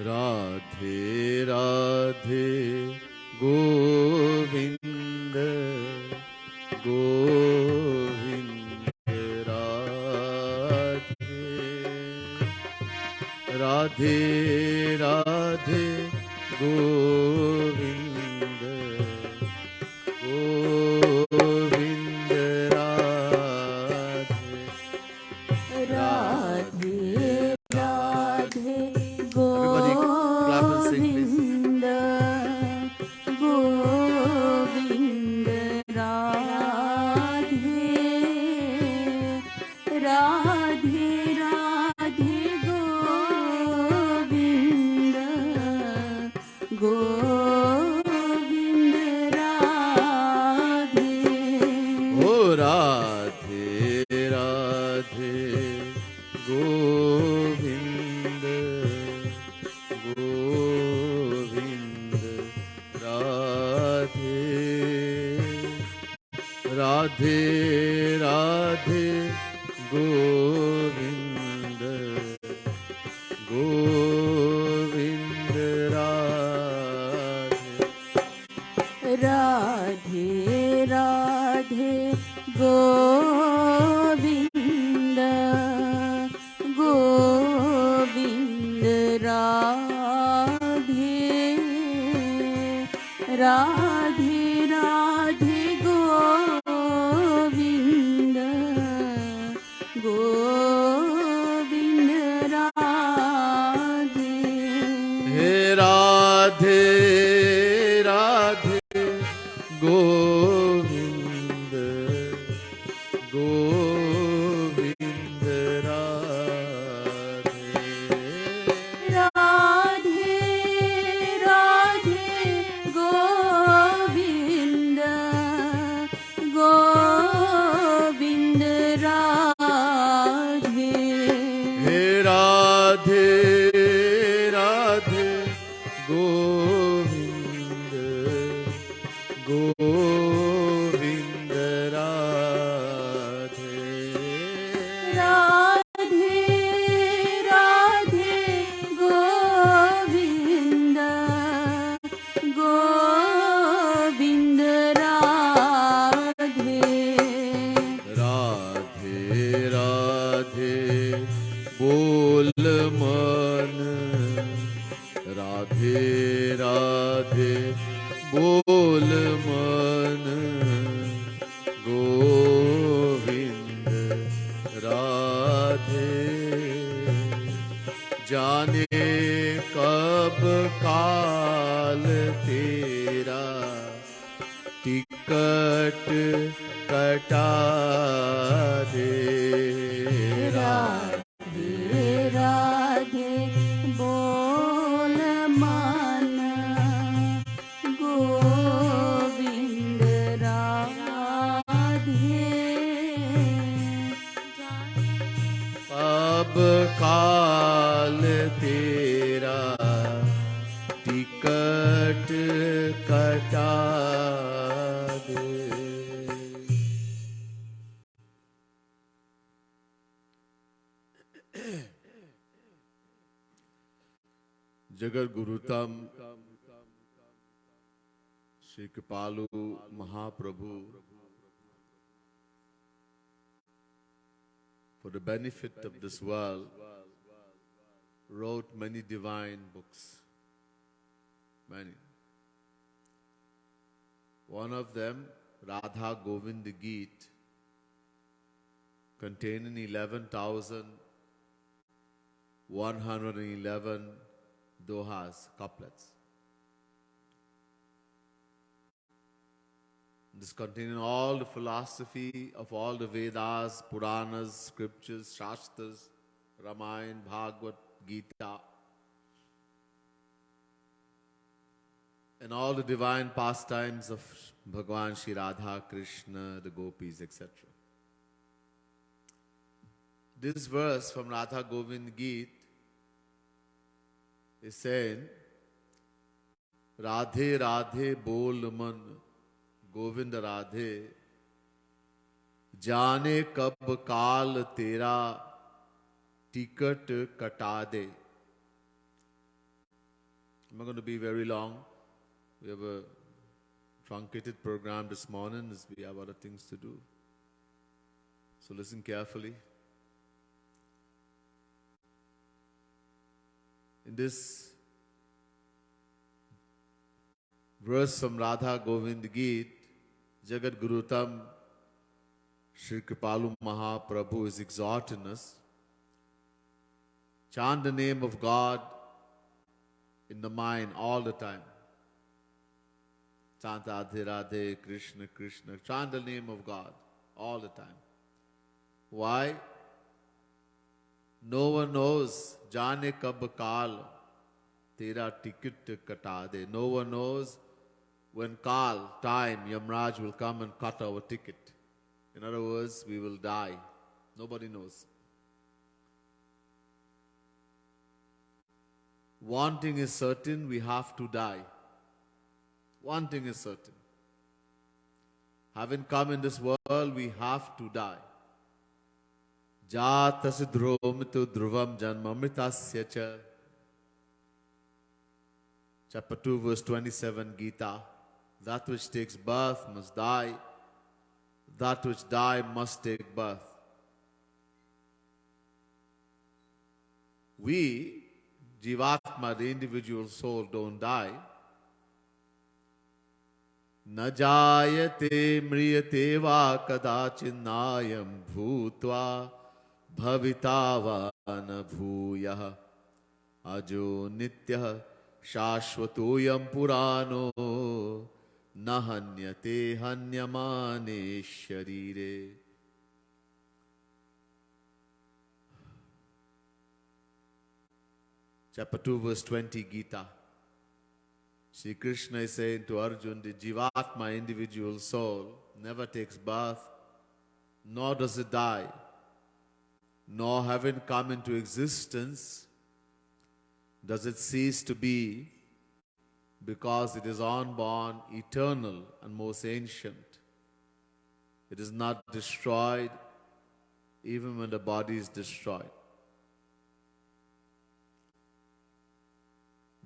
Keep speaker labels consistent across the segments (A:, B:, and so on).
A: राधे राधे गोविंद गोविंद राधे राधे राधे गोविंद गोविंद राधे राधे राधे गोविंद गोविंद राधे राधे राधे गोविंद गोविंद राधे ओ राधे राधे गोविंद गोविंद राधे राधे राधे गोविंद गोविंद राधे राधे राधे गोविंद गोविंद राधे राधे राधे गोविंद गोविंद राधे हे राधे राधे गोविंद गोविंद राधे राधे राधे गोविंद गोविंद राधे हे राधे राधे गोविंद गोविंद राधे राधे राधे गोविंद गोविंद राधे राधे राधे बोल मन राधे राधे बोल मन गोविंद राधे जाने कब काल तेरा टिकट कटा दे राधे राधे बोल मन गोविंद राधे अब काल तेरा टिकट कटा दे जगत गुरुतम श्री कृपालु महाप्रभु, for the benefit of this world, wrote many divine books. Many. One of them, Radha Govind Geet, containing 11,111 dohas, couplets. This containing all the philosophy of all the Vedas, Puranas, scriptures, Shastras, Ramayana, Bhagavad, Gita, and all the divine pastimes of Bhagwan Shri Radha, Krishna, the gopis, etc. This verse from Radha Govind Geet is saying, Radhe Radhe Bol Man, Govind Radhe जाने कब काल तेरा ticket कटा दे I'm not going to be very long. We have a truncated program this morning as we have other things to do. So listen carefully. In this verse from Radha Govind Geet, Jagat Gurutam Shri Kripalu Mahaprabhu is exhorting us. Chant the name of God in the mind all the time. Chant Radhe Radhe, Krishna Krishna. Chant the name of God all the time. Why? No one knows. Jane kab kaal tera ticket kata de. No one knows when Kal, time, Yamraj will come and cut our ticket. In other words, we will die. Nobody knows. One thing is certain, we have to die. One thing is certain. Having come in this world, we have to die. Jatas dhrumitu dhruvam janmamritasya cha. Chapter 2, verse 27, Gita. That which takes birth must die. That which die must take birth. We, Jivatma, the individual soul, don't die. Na jayate mriyate va kadachinnayam bhutva bhavitava na bhuyah ajo nityah shashvatoyam purano nahanyate hanyamane sharire. Chapter 2, verse 20, Gita. Shri Krishna is saying to Arjuna, the Jivatma, individual soul, never takes birth, nor does it die, nor having come into existence, does it cease to be, because it is unborn, eternal, and most ancient. It is not destroyed, even when the body is destroyed.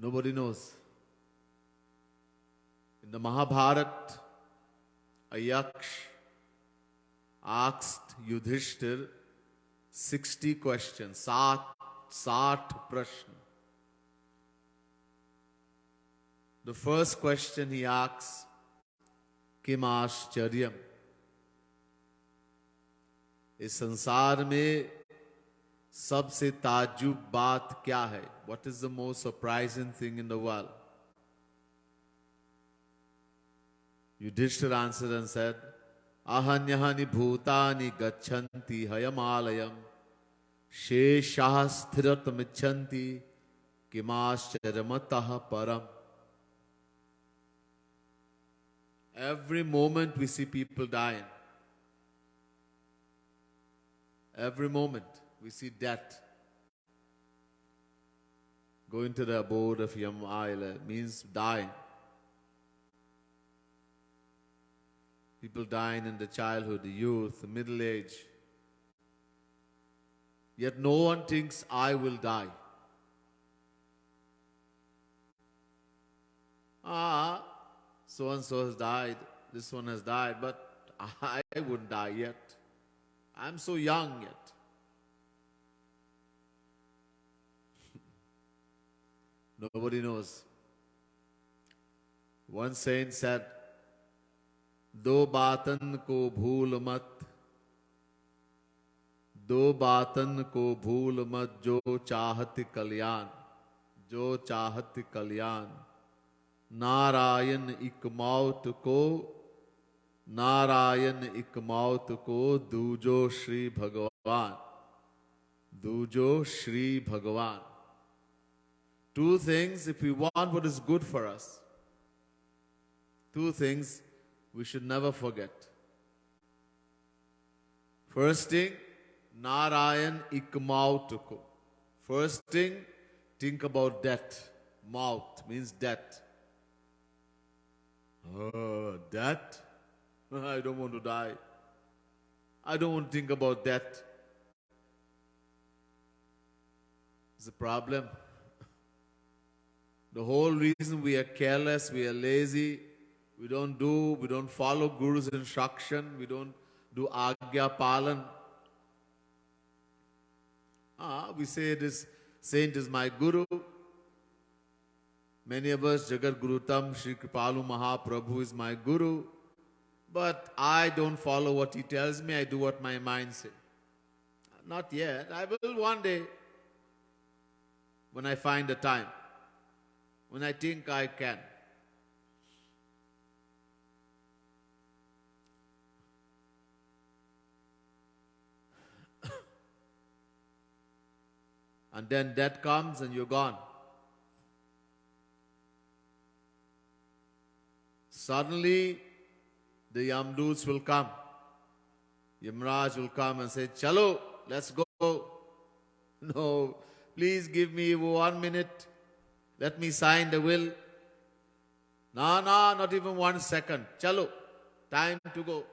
A: Nobody knows. In the Mahabharata, a Yaksh asked Yudhishthir 60 questions, Sat Prashna. The first question he asks, Kim Ashcharyam? इस संसार में सबसे ताज्जुब बात क्या है? What is the most surprising thing in the world? Yudhishthira answered and said, Ahanyahani bhutani gachanti hayamalayam sheshah sthiratamichanti kimascharamatah param. Every moment we see people dying. Every moment we see death. Going to the abode of Yamala means dying. People dying in the childhood, the youth, the middle age. Yet no one thinks, I will die. So-and-so has died, this one has died, but I wouldn't die yet. I'm so young yet. Nobody knows. One saint said, दो बातन को भूल मत, दो बातन को भूल मत, जो चाहत कल्याण, जो चाहत कल्याण, नारायण एक मौत को, नारायण एक मौत को, दूजो श्री भगवान, दूजो श्री भगवान. Two things, if we want what is good for us, two things we should never forget. First thing, Narayan ik maut ko. First thing, think about death. Maut means death. Death? I don't want to die. I don't want to think about death. It's a problem. The whole reason we are careless, we are lazy, we don't follow Guru's instruction, we don't do Agya Palan. We say this saint is my Guru. Many of us, Jagat Gurutam, Sri Kripalu Mahaprabhu is my Guru. But I don't follow what he tells me, I do what my mind says. Not yet. I will one day, when I find the time, when I think I can. And then death comes and you're gone. Suddenly, the Yamdoots will come. Yamraj will come and say, Chalo, let's go. No, please give me 1 minute. Let me sign the will. No, not even 1 second. Chalo, time to go.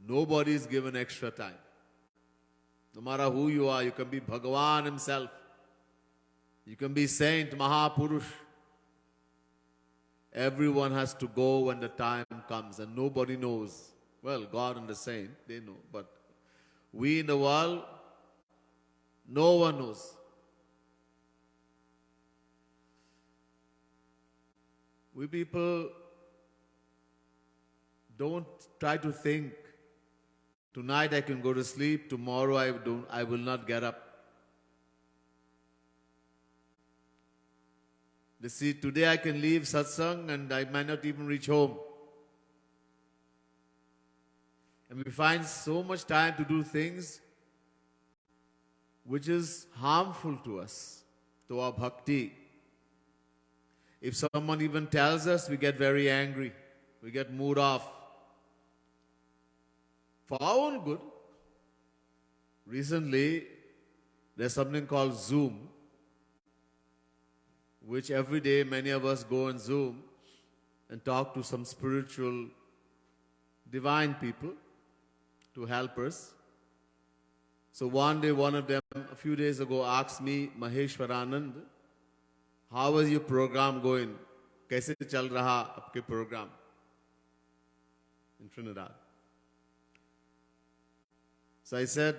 A: Nobody is given extra time. No matter who you are, you can be Bhagavan himself. You can be Saint, Mahapurush. Everyone has to go when the time comes and nobody knows. Well, God and the saint, they know. But we in the world, no one knows. We people don't try to think, tonight I can go to sleep, tomorrow I will not get up. You see, today I can leave satsang and I might not even reach home. And we find so much time to do things which is harmful to us, to our bhakti. If someone even tells us, we get very angry. We get mood off. For our own good. Recently, there's something called Zoom, which every day many of us go on Zoom and talk to some spiritual, divine people to help us. So one day, one of them, a few days ago, asked me, Maheshvaranand, how is your program going? Kaise chal raha aapke program in Trinidad? So I said,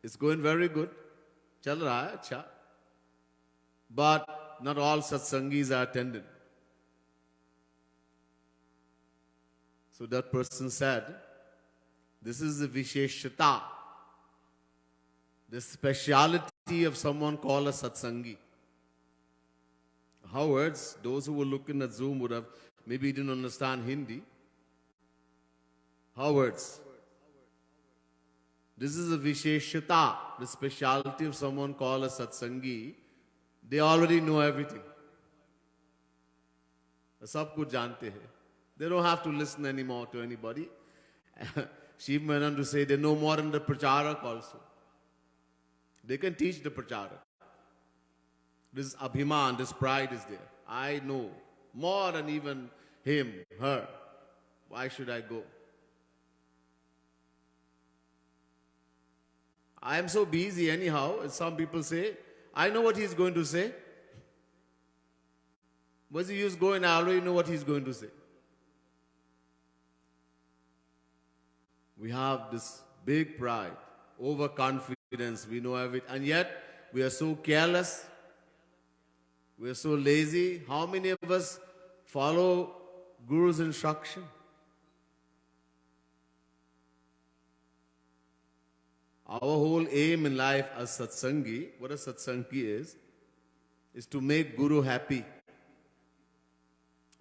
A: it's going very good. Chal raha hai, acha. But not all satsangis are attended. So that person said, this is the visheshata, the speciality of someone called a satsangi. Howards, those who were looking at Zoom would have maybe didn't understand Hindi. Howards, this is a visheshata, the speciality of someone called a satsangi. They already know everything. Sab kuch jante hai. They don't have to listen anymore to anybody. Shiv went on to say they know more than the pracharak also. They can teach the pracharak. This abhiman, this pride is there. I know more than even him, her. Why should I go? I am so busy anyhow, as some people say. I know what he's going to say. What's the use going? I already know what he's going to say. We have this big pride, overconfidence, we know everything. And yet, we are so careless. We are so lazy. How many of us follow Guru's instruction? Our whole aim in life as satsangi, what a satsangi is to make Guru happy.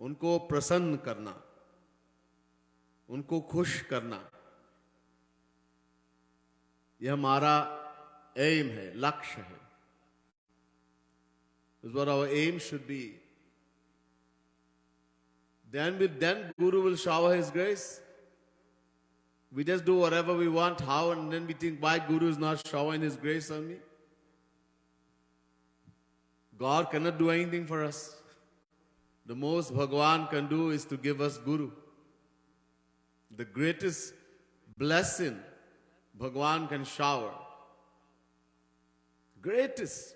A: Unko prasann karna. Unko khush karna. यह हमारा aim है, लक्ष्य है. This is what our aim should be. Then Guru will shower his grace. We just do whatever we want, how, and then we think, why Guru is not showering his grace on me? God cannot do anything for us. The most Bhagavan can do is to give us Guru. The greatest blessing Bhagavan can shower. Greatest.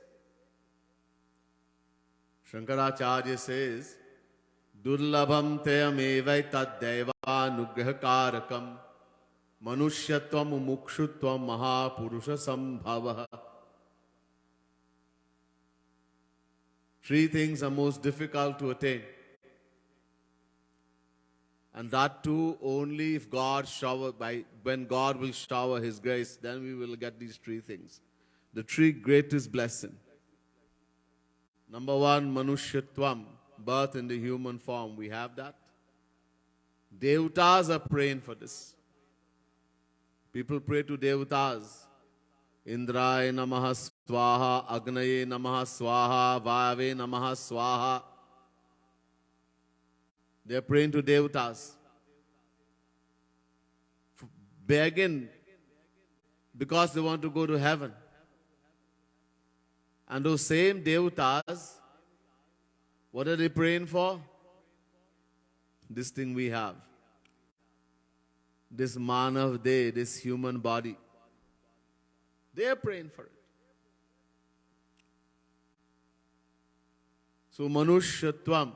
A: Shankaracharya says, Durlabham teyamevai tad devanugrahakarakam manusyatvam mumukshutvam mahapurusha sambhava. Three things are most difficult to attain. And that too only if when God will shower His grace, then we will get these three things. The three greatest blessings. Number one, Manushyatvam, birth in the human form. We have that. Devatas are praying for this. People pray to Devatas. Indraya namaha swaha, Agnaye namaha swaha, Vayave namaha swaha. They are praying to Devatas. Begging because they want to go to heaven. And those same Devatas, what are they praying for? This thing we have. This Manav Day, this human body. They are praying for it. So Manushyatvam,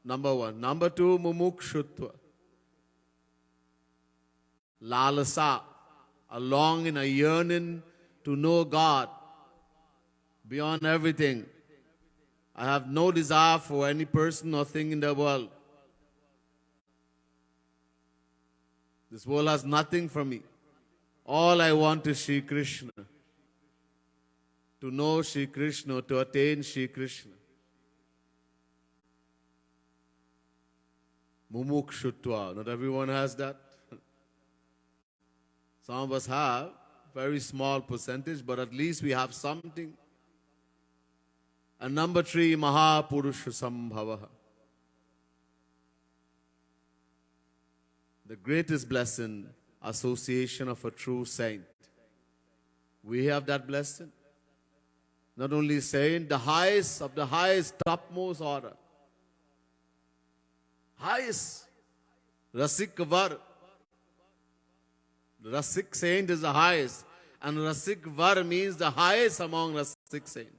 A: number one. Number two, Mumukshutva. Lalasa, a longing, a yearning to know God beyond everything. I have no desire for any person or thing in the world. This world has nothing for me. All I want is Shri Krishna. To know Shri Krishna, to attain Shri Krishna. Mumukshutva. Not everyone has that. Some of us have very small percentage, but at least we have something. And number three, Mahapurusha Sambhava. The greatest blessing, association of a true saint. We have that blessing. Not only saint, the highest of the highest, topmost order. Highest. Rasik Var. Rasik saint is the highest. And Rasik Var means the highest among Rasik saint.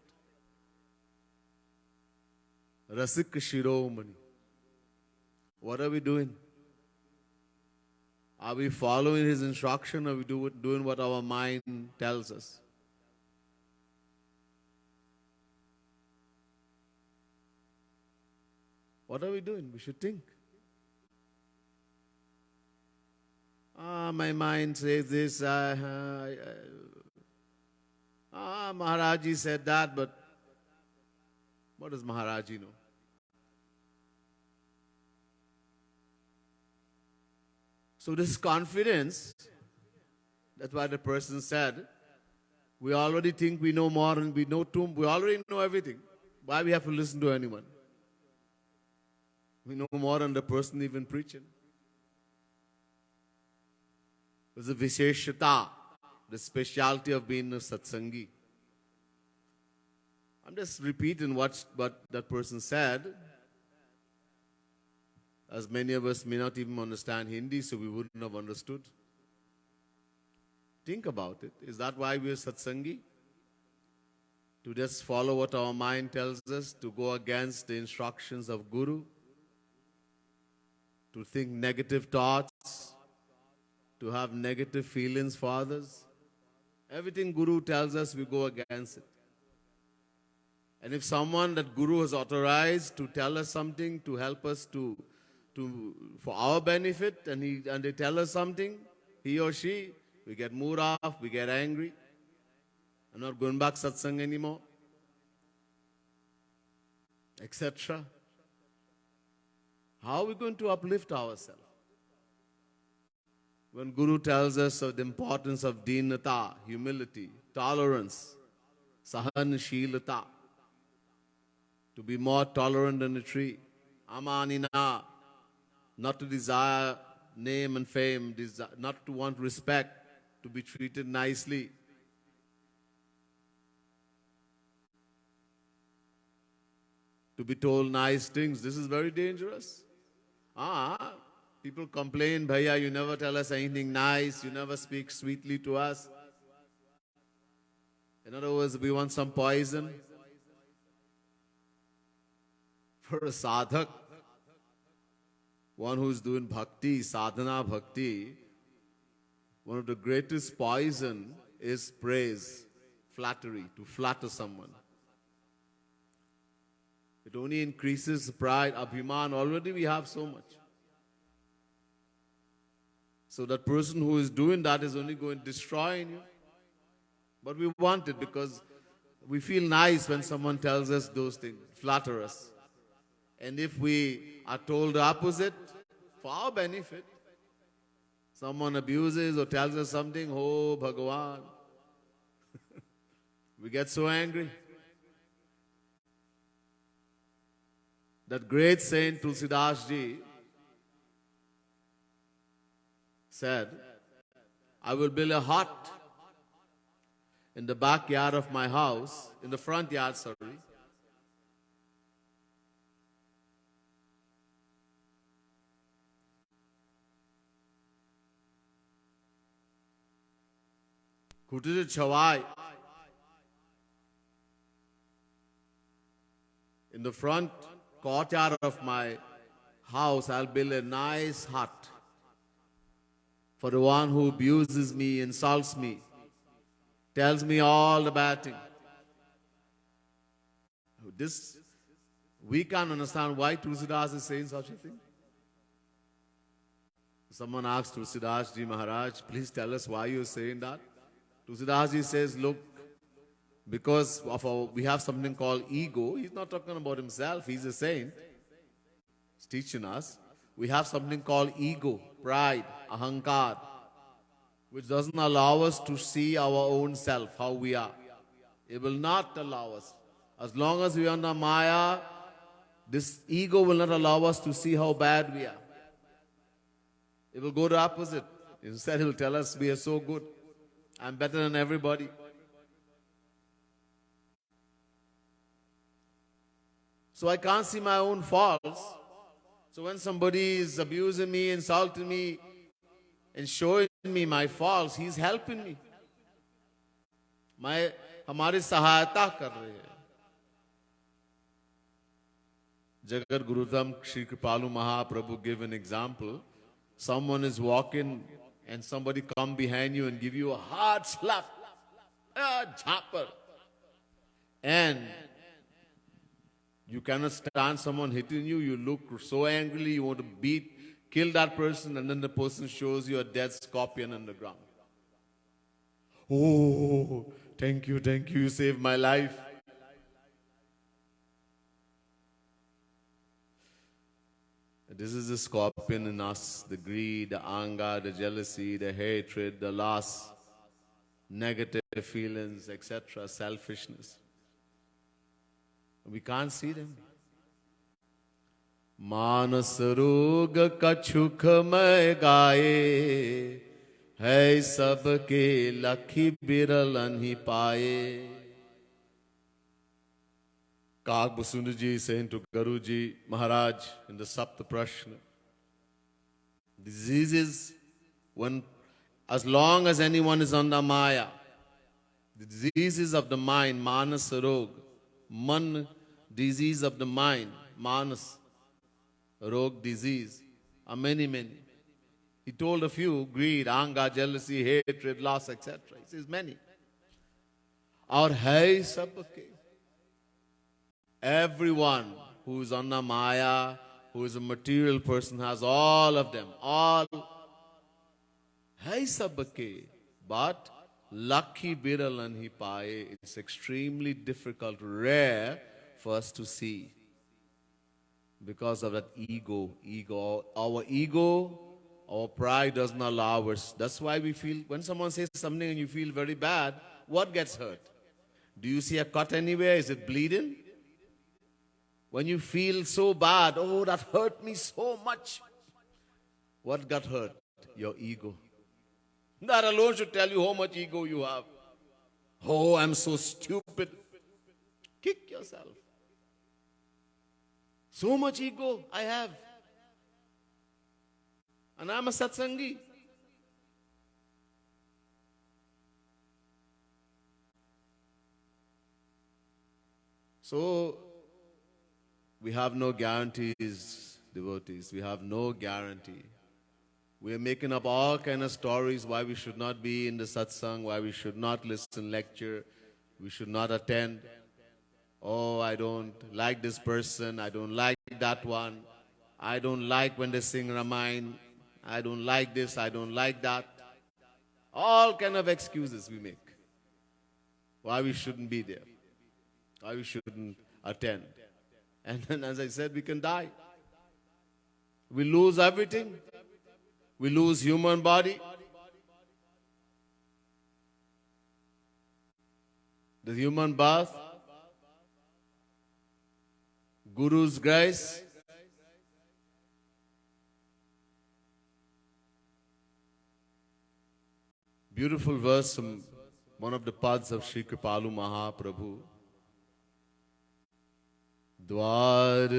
A: Rasik Shiromani. What are we doing? Are we following his instruction, or are we doing what our mind tells us? What are we doing? We should think. My mind says this. Maharaji said that, but what does Maharaji know? So this confidence, that's why the person said, we already think we know more and we already know everything. Why we have to listen to anyone? We know more than the person even preaching. There's a visheshata, the specialty of being a satsangi. I'm just repeating what that person said. As many of us may not even understand Hindi, so we wouldn't have understood. Think about it. Is that why we are satsangi? To just follow what our mind tells us, to go against the instructions of Guru, to think negative thoughts, to have negative feelings for others. Everything Guru tells us, we go against it. And if someone that Guru has authorized to tell us something, to help us for our benefit, and they tell us something, he or she, we get mood off, we get angry. I'm not going back satsang anymore, etc. How are we going to uplift ourselves? When Guru tells us of the importance of dinata, humility, tolerance, sahanshilata, to be more tolerant than a tree, amanina, not to desire name and fame, not to want respect, to be treated nicely. To be told nice things. This is very dangerous. People complain, Bhaiya, you never tell us anything nice, you never speak sweetly to us. In other words, we want some poison. For a sadhak, one who is doing bhakti, sadhana bhakti, one of the greatest poison is praise, flattery, to flatter someone. It only increases pride, abhiman. Already we have so much. So that person who is doing that is only going to destroy you. But we want it because we feel nice when someone tells us those things, flatter us. And if we are told the opposite, for our benefit, someone abuses or tells us something, oh Bhagavan, we get so angry. That great saint Tulsidas ji said, I will build a hut in the backyard of my house, in the front yard, sorry. Kutir Chawai. In the front courtyard of my house, I'll build a nice hut for the one who abuses me, insults me, tells me all the bad things. This, we can't understand why Tulsidas is saying such a thing. Someone asked Tulsidas Ji Maharaj, please tell us why you're saying that. Tulsidas Ji says, look, because of we have something called ego. He's not talking about himself, he's a saint. He's teaching us. We have something called ego, pride, ahankar, which doesn't allow us to see our own self, how we are. It will not allow us. As long as we are under Maya, this ego will not allow us to see how bad we are. It will go the opposite. Instead, it will tell us we are so good. I'm better than everybody. So I can't see my own faults. So when somebody is abusing me, insulting me, and showing me my faults, he's helping me. हमारी सहायता कर रहे हैं. Jagat Gurudam Shri Kripalu Mahaprabhu gave an example. Someone is walking and somebody come behind you and give you a hard slap, a jhapper, and you cannot stand someone hitting you. You look so angrily, you want to kill that person, and then the person shows you a dead scorpion on the ground. Oh, thank you, you saved my life. This is the scorpion in us, the greed, the anger, the jealousy, the hatred, the lust, negative feelings, etc., selfishness. We can't see them. Manas roga kachuk mai gaye, hai sabke lakhi biralan hi paaye. Kag Basundaji saying to Guruji Maharaj in the Sapta Prashna, diseases, as long as anyone is under Maya, the diseases of the mind, Manas Rog, Man, disease of the mind, Manas Rog, disease, are many. He told a few, greed, anger, jealousy, hatred, loss, etc. He says many. Aur hai sabke. Everyone who is under Maya, who is a material person, has all of them. All. Hai sabke. But Lakhi biralan hi paaye. It's extremely difficult, rare for us to see. Because of that ego. Our ego, our pride doesn't allow us. That's why we feel, when someone says something and you feel very bad, what gets hurt? Do you see a cut anywhere? Is it bleeding? When you feel so bad, oh, that hurt me so much. What got hurt? Your ego. That alone should tell you how much ego you have. Oh, I'm so stupid. Kick yourself. So much ego I have. And I'm a satsangi. So, We have no guarantees, devotees. We have no guarantee. We are making up all kind of stories why we should not be in the satsang, why we should not listen lecture, we should not attend. Oh, I don't like this person, I don't like that one, I don't like when they sing Ramayana, I don't like this, I don't like that. All kind of excuses we make. Why we shouldn't be there, why we shouldn't attend. And then, as I said, we can die. We lose everything. We lose human body. The human birth, Guru's grace, beautiful verse from one of the paths of Sri Kripalu Mahaprabhu. द्वार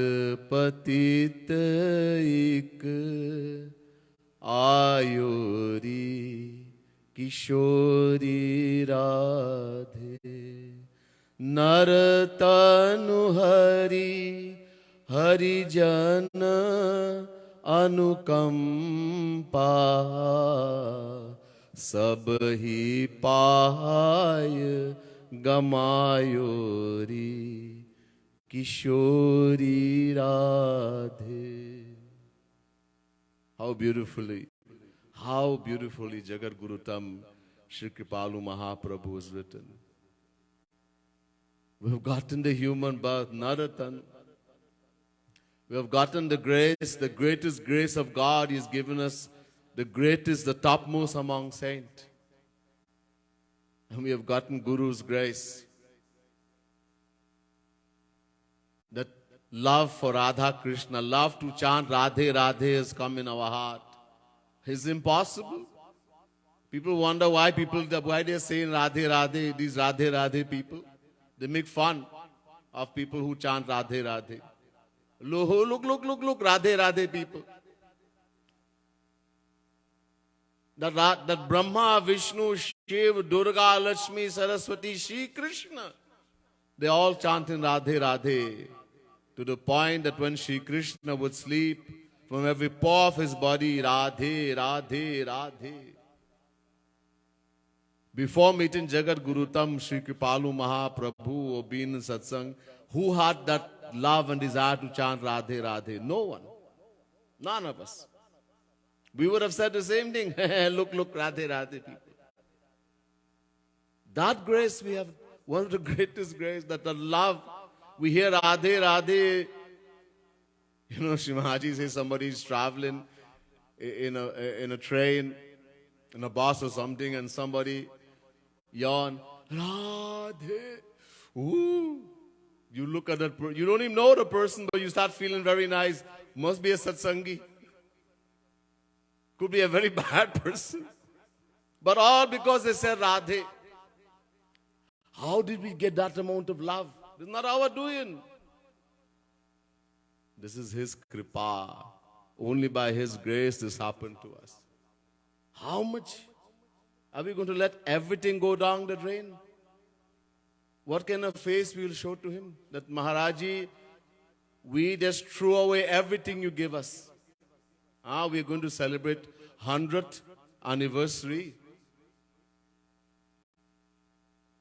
A: पतित एक ivory किशोरी राधे नरतनु हरि हरिजन अनुकंपा सब ही पाय गमायोरी Kishori Radhe. How beautifully Jagat Gurutam Sri Kripalu Mahaprabhu is written. We have gotten the human birth, Naratan. We have gotten the grace, the greatest grace of God. He has given us the greatest, the topmost among saints. And we have gotten Guru's grace. That love for Radha Krishna, love to chant Radhe Radhe has come in our heart. It's impossible. People wonder why they are saying Radhe Radhe, these Radhe Radhe people. They make fun of people who chant Radhe Radhe. Look, Radhe Radhe people. That Brahma, Vishnu, Shiva, Durga, Lakshmi, Saraswati, Shri Krishna, they all chanting Radhe Radhe. To the point that when Shri Krishna would sleep, from every pore of his body, Radhe, Radhe, Radhe. Before meeting Jagat Gurutam, Sri Kripalu Mahaprabhu, or being in satsang, who had that love and desire to chant Radhe, Radhe? No one. None of us. We would have said the same thing. Look, Radhe, Radhe people. That grace we have, one of the greatest grace, that the love. We hear Radhe, Radhe. You know, Shri Mahaji says somebody is traveling in a train, in a bus or something, and somebody yawn, Radhe. Ooh. You look at that you don't even know the person, but you start feeling very nice. Must be a satsangi. Could be a very bad person. But all because they said Radhe. How did we get that amount of love? This is not our doing. This is His kripa. Only by His grace this happened to us. How much are we going to let everything go down the drain? What kind of face we will show to Him? That Maharaji, we just threw away everything you give us. We're going to celebrate 100th anniversary.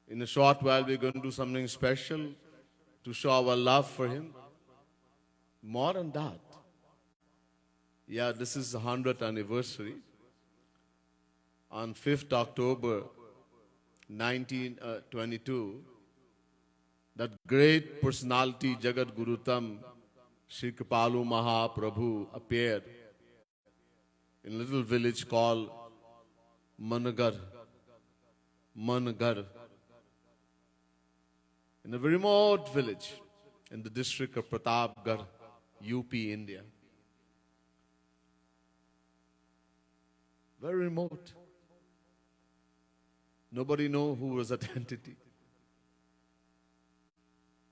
A: In a short while, we're going to do something special to show our love for Him. More than that. Yeah, this is the 100th anniversary. On 5th October 1922, that great personality, Jagat Gurutam, Sri Kripalu Mahaprabhu, appeared in a little village called Managar. In a very remote village in the district of Pratapgarh, UP, India. Very remote. Nobody knows who was that entity.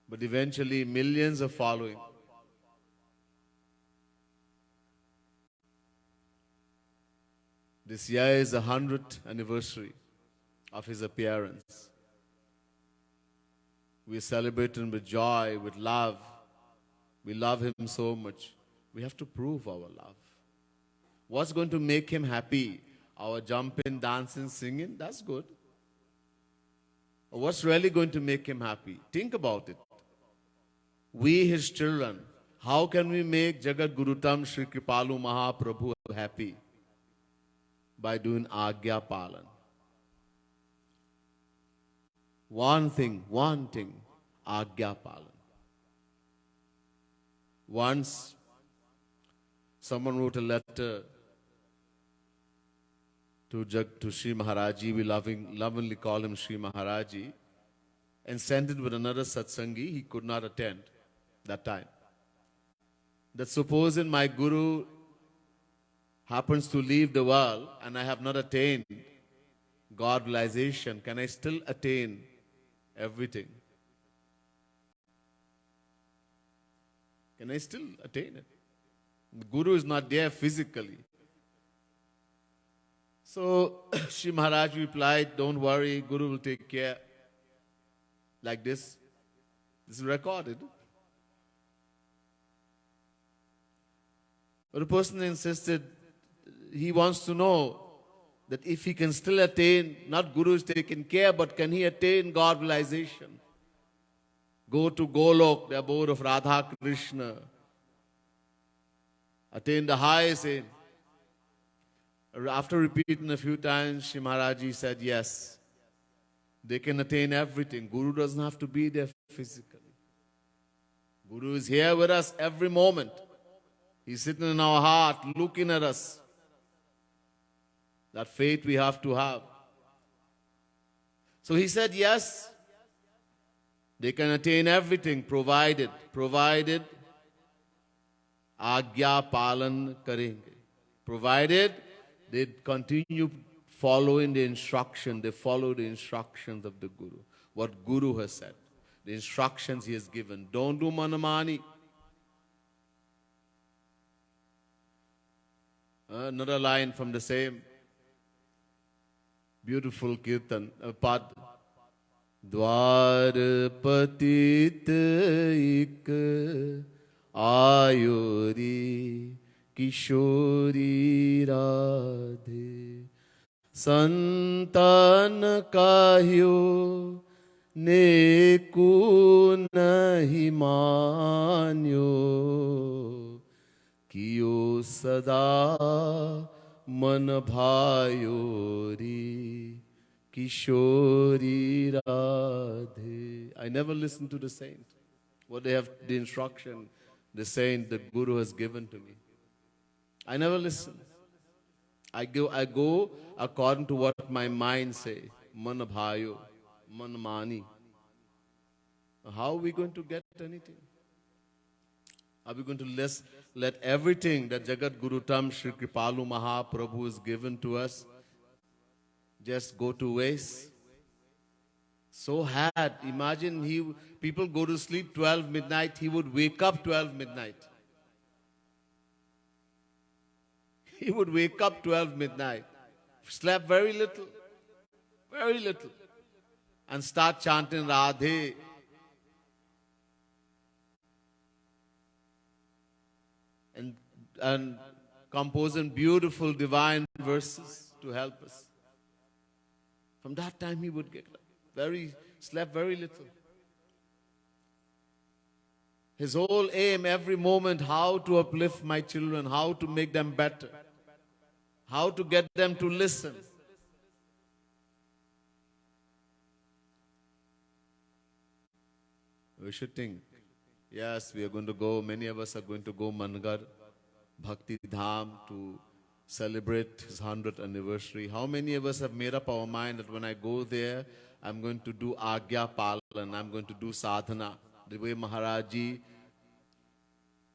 A: But eventually millions are following. This year is the 100th anniversary of his appearance. We celebrate him with joy, with love. We love him so much. We have to prove our love. What's going to make him happy? Our jumping, dancing, singing? That's good. What's really going to make him happy? Think about it. We, his children, how can we make Jagat Gurutam Shri Kripalu Mahaprabhu happy? By doing Agya Palan. One thing, Agya Palan. Once, someone wrote a letter to Sri Maharaji, we lovingly call him Sri Maharaji, and sent it with another satsangi he could not attend that time. That supposing my Guru happens to leave the world and I have not attained God realization, can I still attain everything? Can I still attain it? The Guru is not there physically. So Sri Maharaj replied, don't worry, Guru will take care. Like this. This is recorded. But the person insisted, he wants to know that if he can still attain, not Guru is taking care, but can he attain God realization? Go to Golok, the abode of Radha Krishna. Attain the highest aim. After repeating a few times, Shri Maharaji said, yes, they can attain everything. Guru doesn't have to be there physically. Guru is here with us every moment. He's sitting in our heart, looking at us. That faith we have to have. So he said, yes, they can attain everything, provided Agya Palan karenge. Provided they continue following the instruction, they follow the instructions of the Guru. What Guru has said, the instructions he has given. Don't do manamani. Another line from the same beautiful kirtan, pad. Dwar patit ik ayuri Kishori Radhe Santan kahyo neku nahi manyo Kiyo sada man bhayori Kishori Radhe. I never listen to the saint. What they have, the instruction, the saint, the Guru has given to me. I never listen. I go according to what my mind say. Man bhayo, man mani. How are we going to get anything? Are we going to let everything that Jagat Guru Tam Shri Kripalu Mahaprabhu has given to us just go to waste? So had. Imagine people go to sleep 12 midnight, he would wake up 12 midnight. He would wake up 12 midnight, slept very little, and start chanting Radhe. And composing beautiful divine verses to help us. From that time he would get slept very little. His whole aim every moment, how to uplift my children, how to make them better, how to get them to listen. We should think, yes, we are going to go, many of us are going to go Mangar, Bhakti Dham to celebrate his 100th anniversary. How many of us have made up our mind that when I go there, I'm going to do Agya Palan, I'm going to do sadhana, the way Maharaji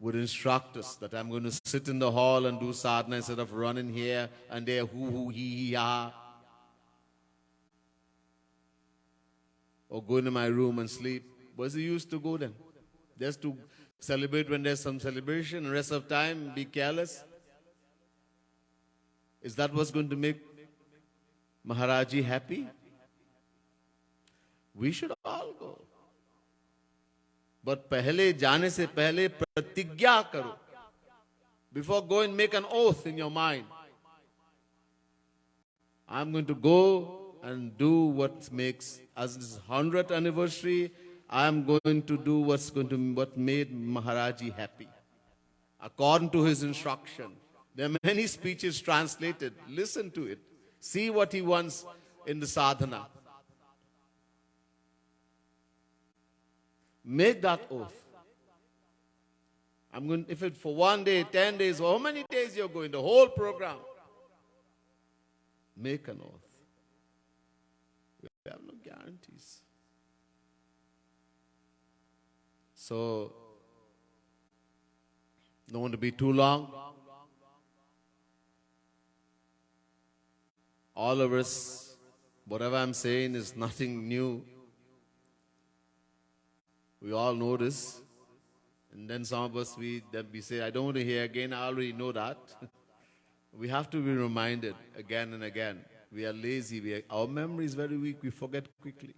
A: would instruct us, that I'm going to sit in the hall and do sadhana instead of running here and there, hoo, hee, ha. Or go into my room and sleep. What's the use to go then? Just to celebrate when there's some celebration, the rest of time be careless? Is that what's going to make Maharaji happy? We should all go. But पहले जाने से पहले प्रतिज्ञा करो. Before going, make an oath in your mind. I'm going to go and do what makes, as this 100th anniversary, I'm going to do what made Maharaji happy. According to his instruction. There are many speeches translated. Listen to it. See what he wants in the sadhana. Make that oath. I'm going, if it for 1 day, 10 days, or how many days you're going, the whole program, make an oath. We have no guarantees. So, don't want to be too long. All of us, whatever I'm saying is nothing new. We all know this. And then some of us, we say, I don't want to hear again, I already know that. We have to be reminded again and again. We are lazy, our memory is very weak, we forget quickly.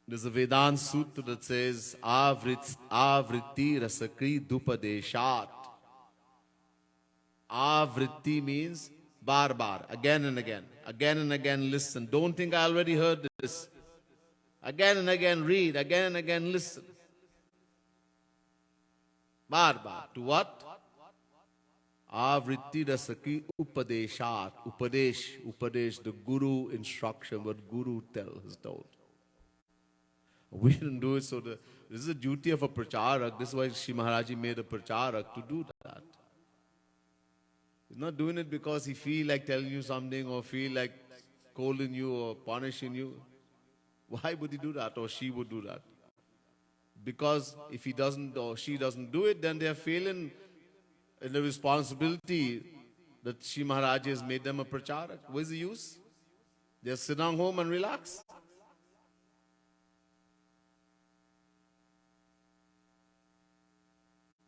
A: There's a Vedanta Sutra that says, Avritti rasakri dupadeshat. Avritti means bar, again and again listen. Don't think I already heard this. Again and again read, again and again listen. Bar. To what? Avritti rasaki upadeshat. Upadesh, the guru instruction, what guru has told. We shouldn't do it, so this is the duty of a pracharak. This is why Shri Maharaji made a pracharak, to do that. He's not doing it because he feel like telling you something or feel like scolding you or punishing you. Why would he do that, or she would do that? Because if he doesn't or she doesn't do it, then they are failing in the responsibility that Shri Maharaj has made them a pracharak. What is the use? Just sit down home and relax.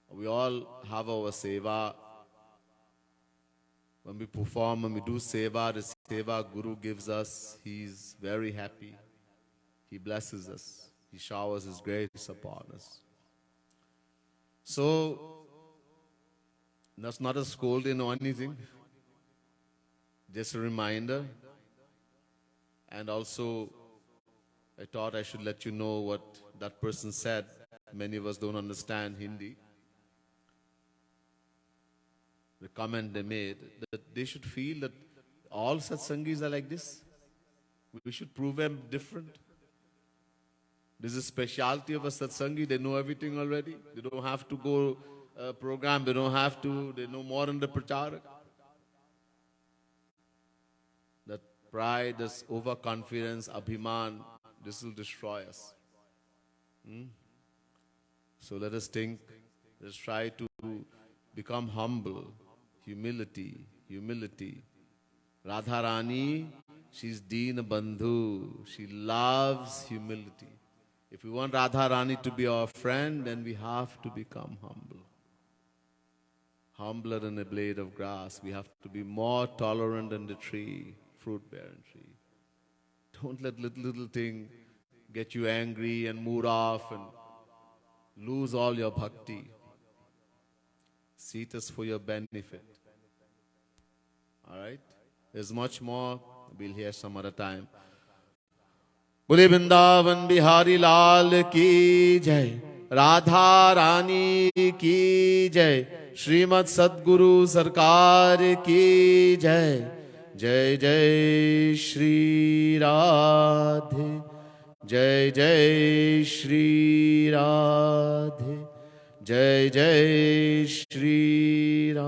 A: We all have our seva. When we perform, when we do seva, the seva Guru gives us, he's very happy. He blesses us. He showers his grace upon us. So, that's not a scolding or anything. Just a reminder. And also, I thought I should let you know what that person said. Many of us don't understand Hindi. The comment they made, that they should feel that all satsangis are like this. We should prove them different. This is a specialty of a satsangi. They know everything already. They don't have to go program. They don't have to. They know more than the pracharak. That pride, this overconfidence, abhiman, this will destroy us. So let us think. Let's try to become humble. Humility. Radha Rani, she's Deen Bandhu. She loves humility. If we want Radha Rani to be our friend, then we have to become humble. Humbler than a blade of grass. We have to be more tolerant than the tree, fruit-bearing tree. Don't let little thing get you angry and mood off and lose all your bhakti. See it as for your benefit. All right? There's much more. We'll hear some other time. बोले वृंदावन बिहारी लाल की जय, राधा रानी की जय, श्रीमद सद्गुरु सरकार की जय. जय जय श्री राधे, जय जय श्री राधे, जय जय श्री राधे.